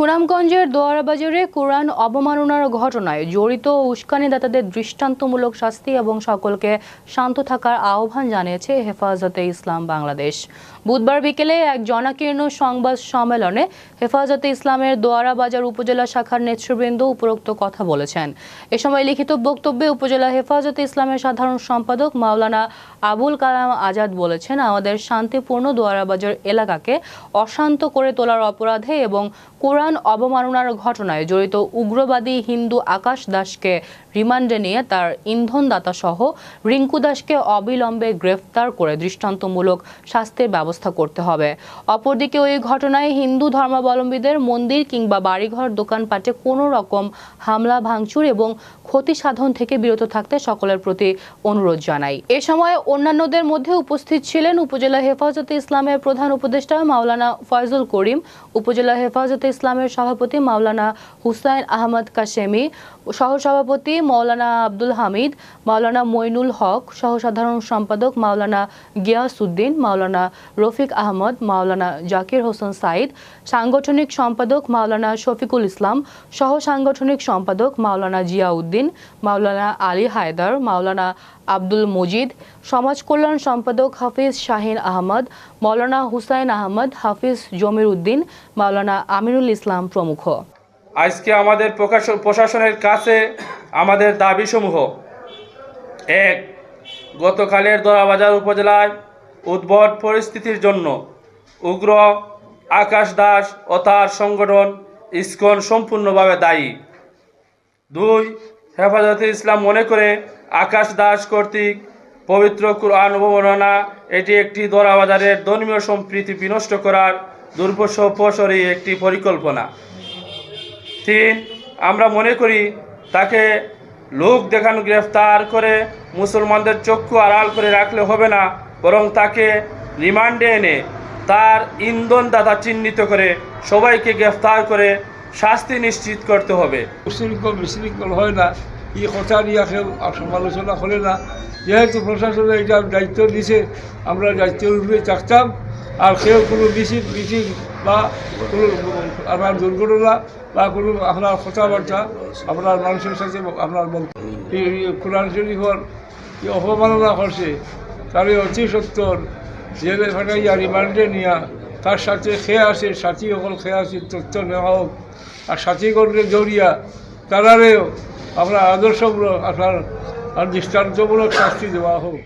সুনামগঞ্জের দোয়ারাবাজারে কোরআন অবমাননার ঘটনায় জড়িত উস্কানিদাতাদের দৃষ্টান্তমূলক শাস্তি এবং সকলকে শান্ত থাকার আহ্বান জানিয়েছে হেফাজতে ইসলাম বাংলাদেশ। বুধবার বিকেলে এক জনাকীর্ণ সংবাদ সম্মেলনে হেফাজতে ইসলামের দোয়ারাবাজার উপজেলা শাখার নেতৃবৃন্দ উপরোক্ত কথা বলেছেন। এ সময় লিখিত বক্তব্যে উপজেলা হেফাজতে ইসলামের সাধারণ সম্পাদক মাওলানা আবুল কালাম আজাদ বলেছেন, আমাদের শান্তিপূর্ণ দোয়ারাবাজার এলাকাকে অশান্ত করে তোলার অপরাধে এবং কোরআন অবমাননার ঘটনায় জড়িত উগ্রবাদী হিন্দু আকাশ দাসকে রিমান্ডে নিয়ে তার ইন্ধনদাতা সহ রিঙ্কু দাসকে অবিলম্বে গ্রেফতার করে দৃষ্টান্তমূলক শাস্তির ব্যবস্থা করতে হবে। অপরদিকে ওই ঘটনায় হিন্দু ধর্মাবলম্বীদের মন্দির কিংবা বাড়িঘর দোকানপাটে কোনো রকম হামলা ভাঙচুর এবং ক্ষতি সাধন থেকে বিরত থাকতে সকলের প্রতি অনুরোধ জানাই। এ সময় অন্যান্যদের মধ্যে উপস্থিত ছিলেন উপজেলা হেফাজতে ইসলামের প্রধান উপদেষ্টা মাওলানা ফয়জুল করিম, উপজেলা হেফাজতে ইসলামের সভাপতি মাওলানা হুসাইন আহমদ কাশেমি, সহসভাপতি মাওলানা আব্দুল হামিদ, মাওলানা মইনুল হক, সহসাধারণ সম্পাদক মাওলানা গিয়াসউদ্দিন, মাওলানা রফিক আহমদ, মাওলানা জাকির হোসেন সাইদ, সাংগঠনিক সম্পাদক মাওলানা শফিকুল ইসলাম, সহ সাংগঠনিক সম্পাদক মাওলানা জিয়াউদ্দিন, মাওলানা আলী হায়দার, মাওলানা আব্দুল মজিদ, সমাজ কল্যাণ সম্পাদক হাফিজ শাহিন আহমদ, মাওলানা হুসাইন আহমদ, হাফিজ জমির উদ্দিন, মাওলানা আমিনুল ইসলাম প্রমুখ। আজকে আমাদের প্রশাসনের কাছে আমাদের দাবিসমূহ: এক, গতকালের দোয়ারাবাজার উপজেলায় উদ্ভট পরিস্থিতির জন্য উগ্র আকাশ দাস ও তার সংগঠন ইসকন সম্পূর্ণভাবে দায়ী। দুই, হেফাজতে ইসলাম মনে করে আকাশ দাস কর্তৃক পবিত্র কোরআন অবমাননা এটি একটি দোয়ারাবাজারের ধর্মীয় সম্প্রীতি বিনষ্ট করার দুর্বশরী একটি পরিকল্পনা। তিন, আমরা মনে করি তাকে লোক দেখানো গ্রেফতার করে মুসলমানদের চক্ষু আড়াল করে রাখলে হবে না, বরং তাকে রিমান্ডে এনে তার ইন্ধনদাতা চিহ্নিত করে সবাইকে গ্রেফতার করে শাস্তি নিশ্চিত করতে হবে। বিশৃঙ্খল হয় না, এই কথা নিয়ে সমালোচনা করে না। যেহেতু প্রশাসনের এটা দায়িত্ব দিছে, আমরা দায়িত্বের উপরে থাকতাম। আর কেউ কোনো মিছিল বা কোনো আপনার দুর্ঘটনা বা কোনো আপনার কথাবার্তা আপনার মানুষের সাথে আপনার কোরআন শরীফের অপমাননা করছে, তাহলে অতি সত্তর জেলে ফাটাইয়া রিমান্ডে নিয়া তার সাথে খেয়ে আসে, সাথী সকল খেয়ে আসে তথ্য নেওয়া হোক। আর সাথীগণকে জড়িয়া তারারেও আপনার আদর্শমূলক আপনার দৃষ্টান্তমূলক শাস্তি দেওয়া হোক।